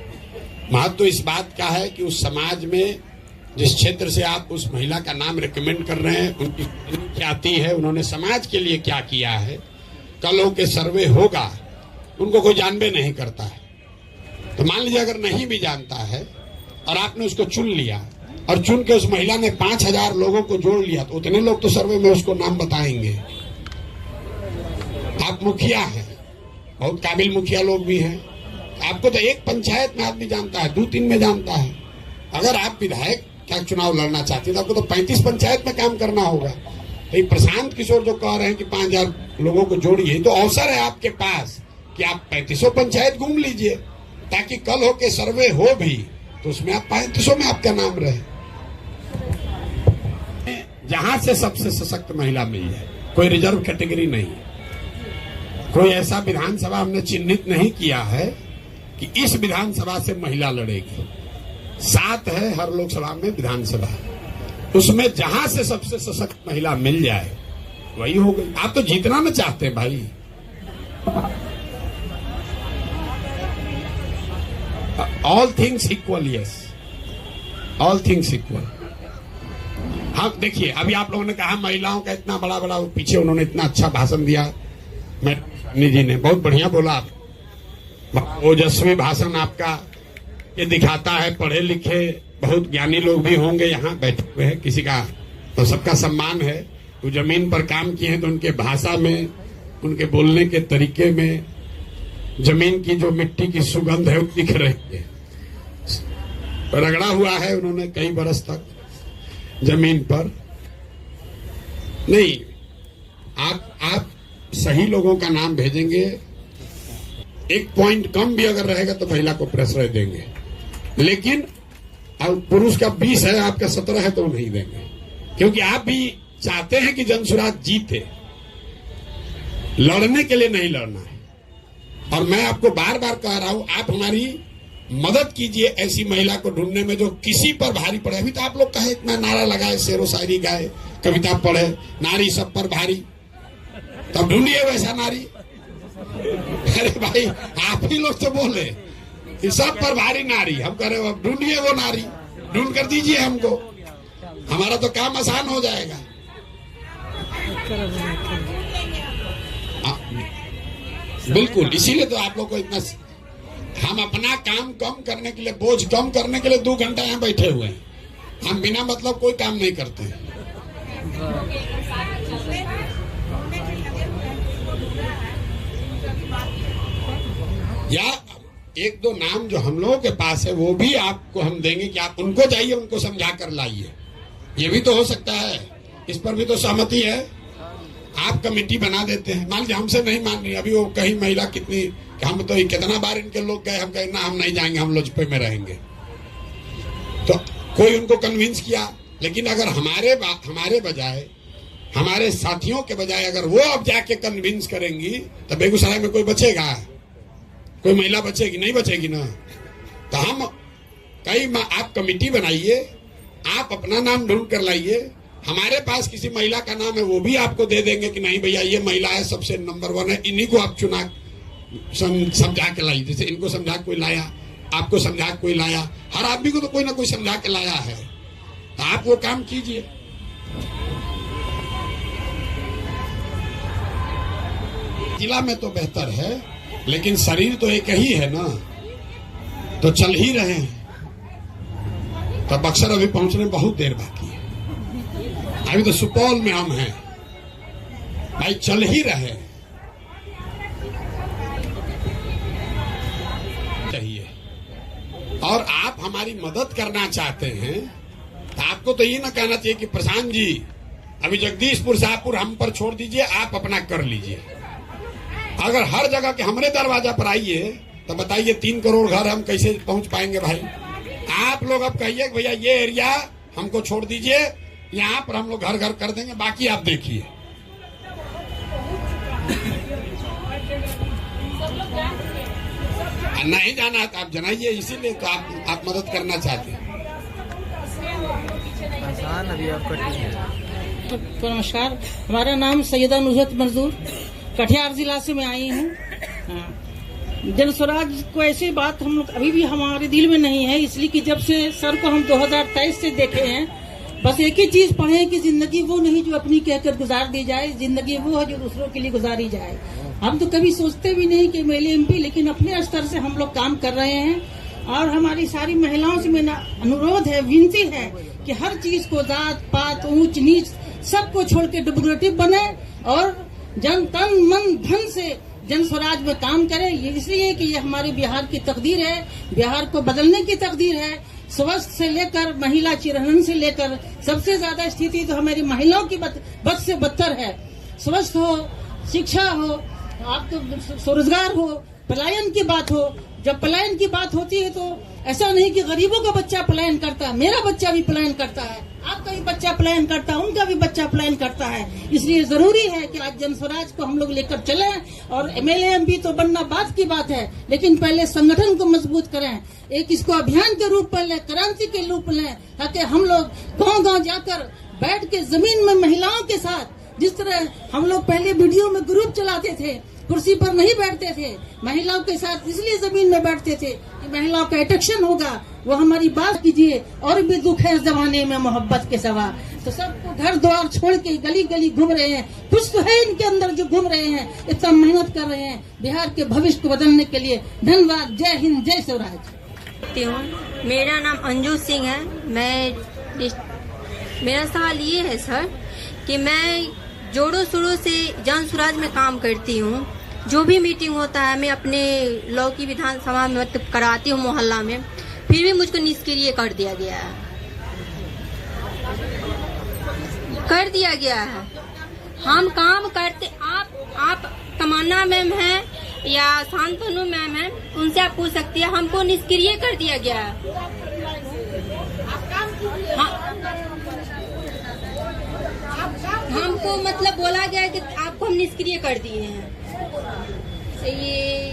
E: महत्व इस बात का है कि उस समाज में जिस क्षेत्र से आप उस महिला का नाम रिकमेंड कर रहे हैं, उनकी ख्याति है, उन्होंने समाज के लिए क्या किया है। कल हो के सर्वे होगा, उनको कोई जानबे नहीं करता है। तो मान लीजिए अगर नहीं भी जानता है और आपने उसको चुन लिया, और चुन के उस महिला ने 5000 लोगों को जोड़ लिया, तो उतने लोग तो सर्वे में उसको नाम बताएंगे। आप मुखिया हैं, बहुत काबिल मुखिया लोग भी हैं, आपको तो 1 पंचायत में आदमी जानता है, 2-3 में जानता है। अगर आप विधायक का चुनाव लड़ना चाहते हैं तो आपको तो 35 पंचायत में काम करना होगा। तो प्रशांत किशोर जो कह रहे हैं कि 5000 लोगों को जोड़िए, तो अवसर है आपके पास कि आप 3500 पंचायत घूम लीजिए, ताकि कल हो के सर्वे हो भी तो उसमें आप 3500 में आपका नाम रहे। जहां से सबसे सशक्त महिला मिल जाए, कोई रिजर्व कैटेगरी नहीं, कोई ऐसा विधानसभा हमने चिन्हित नहीं किया है कि इस विधानसभा से महिला लड़ेगी। 7 है हर लोकसभा में विधानसभा, उसमें जहां से सबसे सशक्त महिला मिल जाए वही हो गई। आप तो जीतना न चाहते हैं भाई। All things equal, yes. All things equal. हाँ देखिए, अभी आप लोगों ने कहा महिलाओं का इतना बड़ा बड़ा, पीछे उन्होंने इतना अच्छा भाषण दिया, मैडम जी ने बहुत बढ़िया बोला, ओजस्वी भाषण आपका, ये दिखाता है पढ़े लिखे बहुत ज्ञानी लोग भी होंगे यहाँ बैठे हुए हैं, किसी का तो सबका सम्मान है। वो जमीन पर काम किए हैं तो उनके भाषा में, उनके बोलने के तरीके में जमीन की जो मिट्टी की सुगंध है वो दिख रही है। रगड़ा हुआ है उन्होंने कई बरस तक जमीन पर। नहीं, आप सही लोगों का नाम भेजेंगे, एक पॉइंट कम भी अगर रहेगा तो महिला को प्रश्रय देंगे, लेकिन अब पुरुष का 20 है, आपका 17 है तो नहीं देंगे, क्योंकि आप भी चाहते हैं कि जनसुराज जीते, लड़ने के लिए नहीं लड़ना है। और मैं आपको बार बार कह रहा हूं, आप हमारी मदद कीजिए ऐसी महिला को ढूंढने में जो किसी पर भारी पड़े। अभी तो आप लोग कहे इतना नारा लगाए, शेरो शायरी गाए, कविता पढ़े, नारी सब पर भारी, तब ढूंढिए वैसा नारी। अरे भाई, आप ही लोग तो बोले कि सब पर भारी नारी, हम कह रहे हो अब ढूंढिए वो नारी, ढूंढ कर दीजिए हमको, हमारा तो काम आसान हो जाएगा। बिल्कुल, इसीलिए तो आप लोग को इतना, हम अपना काम कम करने के लिए, बोझ कम करने के लिए 2 घंटा यहाँ बैठे हुए हैं। हम बिना मतलब कोई काम नहीं करते हैं। या 1-2 नाम जो हम लोगों के पास है वो भी आपको हम देंगे कि आप उनको जाइए, उनको समझा कर लाइए। ये भी तो हो सकता है, इस पर भी तो सहमति है। आप कमेटी बना देते हैं, मान लीजिए हमसे नहीं मान रही, अभी वो कहीं महिला कितनी, हम तो कितना बार इनके लोग गए, हम कहे ना हम नहीं जाएंगे, हम लोजपे में रहेंगे, तो कोई उनको कन्विंस किया। लेकिन अगर हमारे बजाय, हमारे साथियों के बजाय अगर वो अब जाके कन्विंस करेंगी तो बेगूसराय में कोई बचेगा? कोई महिला बचेगी? नहीं बचेगी ना। तो हम आप कमेटी बनाइए, आप अपना नाम ढूंढ कर लाइए, हमारे पास किसी महिला का नाम है वो भी आपको दे देंगे कि नहीं भैया ये महिला है, सबसे नंबर 1 है, इन्हीं को आप चुना समझा के लाइए। जैसे इनको समझा कोई लाया, आपको समझा कोई लाया, हर आदमी को तो कोई ना कोई समझा के लाया है, तो आप वो काम कीजिए। जिला में तो बेहतर है, लेकिन शरीर तो एक ही है ना, तो चल ही रहे हैं। तो बक्सर अभी पहुंचने में बहुत देर बाकी है, अभी तो सुपौल में हम हैं भाई, चल ही रहे चाहिए। और आप हमारी मदद करना चाहते हैं तो आपको तो ये ना कहना चाहिए कि प्रशांत जी अभी जगदीशपुर शाहपुर हम पर छोड़ दीजिए, आप अपना कर लीजिए। अगर हर जगह के हमारे दरवाजा पर आइए तो बताइए 3 करोड़ घर हम कैसे पहुंच पाएंगे भाई? आप लोग अब कहिए भैया ये एरिया हमको छोड़ दीजिए, यहाँ पर हम लोग घर घर कर देंगे, बाकी आप देखिए। नहीं जाना है तो आप जनाइए, इसीलिए तो आप मदद करना चाहते हैं।
G: नमस्कार, हमारा नाम सैयदा नुसरत मंजूर, कटिहार जिला से मैं आई हूँ। जनस्वराज को ऐसी बात हम लोग अभी भी हमारे दिल में नहीं है, इसलिए कि जब से सर को हम 2023 से देखे हैं, बस एक ही चीज पढ़े कि जिंदगी वो नहीं जो अपनी कहकर गुजार दी जाए, जिंदगी वो है जो दूसरों के लिए गुजारी जाए। हम तो कभी सोचते भी नहीं कि मेरे एमपी, लेकिन अपने स्तर से हम लोग काम कर रहे हैं। और हमारी सारी महिलाओं से मेरा अनुरोध है, विनती है कि हर चीज को, जात पात ऊंच नीच सबको छोड़ के डेमोक्रेटिक बने और जन तन मन धन से जन स्वराज में काम करे। ये इसलिए कि ये हमारे बिहार की तकदीर है, बिहार को बदलने की तकदीर है। स्वास्थ्य से लेकर महिला चिरहरण से लेकर सबसे ज्यादा स्थिति तो हमारी महिलाओं की बद से बदतर है। स्वस्थ हो, शिक्षा हो, आपको स्वरोजगार हो, पलायन की बात हो। जब पलायन की बात होती है तो ऐसा नहीं कि गरीबों का बच्चा पलायन करता है, मेरा बच्चा भी पलायन करता है, आपका भी बच्चा पलायन करता है, उनका भी बच्चा पलायन करता है। इसलिए जरूरी है कि आज जनस्वराज को हम लोग लेकर चलें। और एमएलए एमपी तो बनना बात की बात है, लेकिन पहले संगठन को मजबूत करें, एक इसको अभियान के रूप में लें, क्रांति के रूप में लें, ताकि हम लोग गाँव-गाँव जाकर बैठ के जमीन में महिलाओं के साथ, जिस तरह हम लोग पहले वीडियो में ग्रुप चलाते थे, कुर्सी पर नहीं बैठते थे, महिलाओं के साथ इसलिए जमीन में बैठते थे कि महिलाओं का अट्रैक्शन होगा, वो हमारी बात कीजिए। और भी दुख है इस जमाने में मोहब्बत के सिवा। तो सबको घर द्वार छोड़ के गली गली घूम रहे हैं। कुछ तो है इनके अंदर जो घूम रहे हैं, इतना मेहनत कर रहे हैं बिहार के भविष्य को बदलने के लिए। धन्यवाद। जय हिंद, जय स्वराज।
H: मेरा नाम अंजू सिंह है। मेरा सवाल ये है सर कि मैं जोड़ों शोरों से जन स्वराज में काम करती हूँ। जो भी मीटिंग होता है मैं अपने लौकी विधानसभा में मतलब कराती हूँ मोहल्ला में, फिर भी मुझको निष्क्रिय कर दिया गया है। हम काम करते, आप तमन्ना मैम है या शांतनु मैम है, उनसे आप पूछ सकती है। हमको निष्क्रिय कर दिया गया है। हमको मतलब बोला गया है कि आपको हम निष्क्रिय कर दिए हैं। ये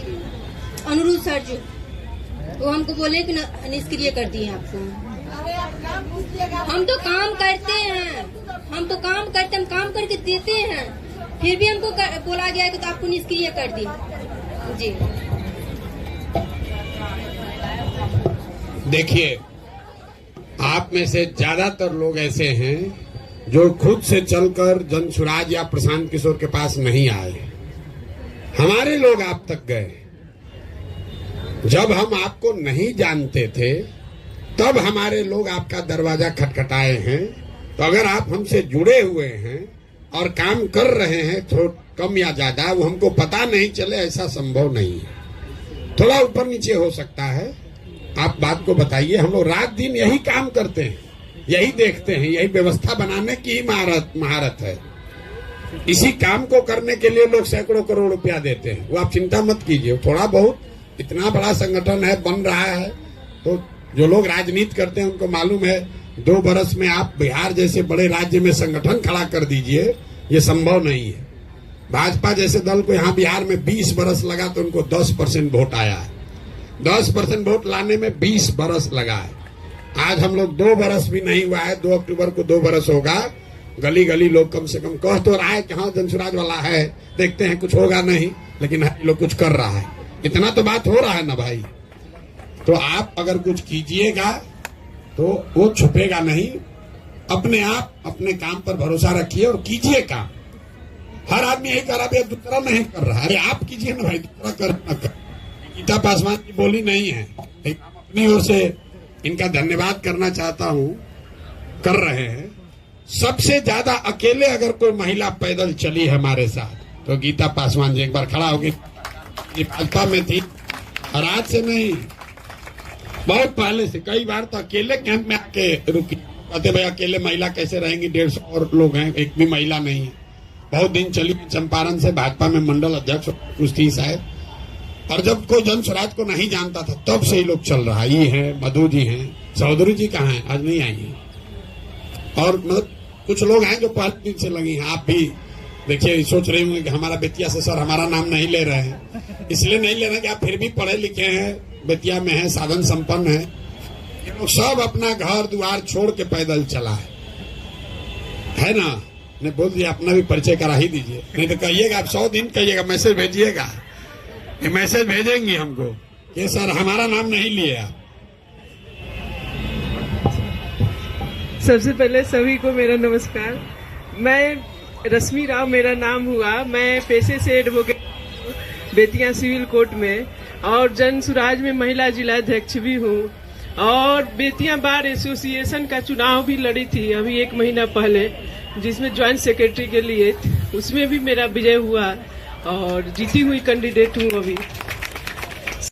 H: अनुरुद्ध सर जो वो हमको बोले कि निष्क्रिय कर दिए आपको। हम तो काम करते हैं, हम काम करके देते हैं, फिर भी हमको बोला गया कि तो आपको निष्क्रिय कर दिए। जी
E: देखिए, आप में से ज्यादातर लोग ऐसे हैं जो खुद से चलकर जन स्वराज या प्रशांत किशोर के पास नहीं आए। हमारे लोग आप तक गए। जब हम आपको नहीं जानते थे तब हमारे लोग आपका दरवाजा खटखटाए हैं। तो अगर आप हमसे जुड़े हुए हैं और काम कर रहे हैं, थोड़ा कम या ज्यादा, वो हमको पता नहीं चले, ऐसा संभव नहीं है। थोड़ा ऊपर नीचे हो सकता है। आप बात को बताइए। हम लोग रात दिन यही काम करते हैं, यही देखते हैं, यही व्यवस्था बनाने की महारत है। इसी काम को करने के लिए लोग सैकड़ों करोड़ रुपया देते हैं। वो आप चिंता मत कीजिए। थोड़ा बहुत इतना बड़ा संगठन है, बन रहा है, तो जो लोग राजनीति करते हैं उनको मालूम है 2 बरस में आप बिहार जैसे बड़े राज्य में संगठन खड़ा कर दीजिए, ये संभव नहीं है। भाजपा जैसे दल को यहाँ बिहार में 20 बरस लगा तो उनको 10% वोट आया है। 10% वोट लाने में 20 बरस लगा है। आज हम लोग 2 बरस भी नहीं हुआ है। 2 अक्टूबर को 2 बरस होगा। गली गली लोग कम से कम कह तो रहा है कि हाँ जन स्वराज वाला है, देखते हैं कुछ होगा नहीं, लेकिन लोग कुछ कर रहा है। इतना तो बात हो रहा है ना भाई। तो आप अगर कुछ कीजिएगा तो वो छुपेगा नहीं। अपने आप अपने काम पर भरोसा रखिए और कीजिए काम। हर आदमी यही कर रहा है, दूसरा नहीं कर रहा। अरे आप कीजिए ना भाई, दूसरा कर न कर। गीता पासवान की बोली नहीं है। अपनी ओर से इनका धन्यवाद करना चाहता हूँ, कर रहे हैं। सबसे ज्यादा अकेले अगर कोई महिला पैदल चली हमारे साथ तो गीता पासवान जी। एक बार खड़ा होगी, भाजपा में थी और आज से नहीं, बहुत पहले से। कई बार तो अकेले कैंप में आके रुकी, कहते भाई अकेले महिला कैसे रहेंगी, 150 और लोग हैं, एक भी महिला नहीं है। बहुत दिन चली। चंपारण से भाजपा में मंडल अध्यक्ष कुछ थी शायद। और जब कोई जन स्वराज को नहीं जानता था तब से ही लोग चल रहा है। ये है मधु जी हैं, चौधरी जी कहाँ हैं, आज नहीं आई हैं। और मतलब कुछ लोग हैं जो पहले दिन से लगी हैं। आप भी देखिए, सोच रहे होंगे कि हमारा बेतिया से सर हमारा नाम नहीं ले रहे हैं। इसलिए नहीं ले रहे कि आप फिर भी पढ़े लिखे हैं, बेतिया में हैं, साधन संपन्न है। ये लोग सब अपना घर द्वार छोड़ के पैदल चला है ना। ने बोल दिया अपना भी परिचय करा ही दीजिए, नहीं तो कहिएगा आप 100 दिन कहिएगा, मैसेज भेजिएगा। ये मैसेज भेजेंगे हमको कि सर हमारा नाम नहीं लिए आप।
I: सबसे पहले सभी को मेरा नमस्कार। मैं रश्मि राव मेरा नाम हुआ। मैं पेशे से एडवोकेट, बेतिया सिविल कोर्ट में, और जन स्वराज में महिला जिलाध्यक्ष भी हूँ। और बेतिया बार एसोसिएशन का चुनाव भी लड़ी थी अभी 1 महीना पहले, जिसमें ज्वाइंट सेक्रेटरी के लिए, उसमें भी मेरा विजय हुआ और जीती हुई कैंडिडेट हूँ अभी।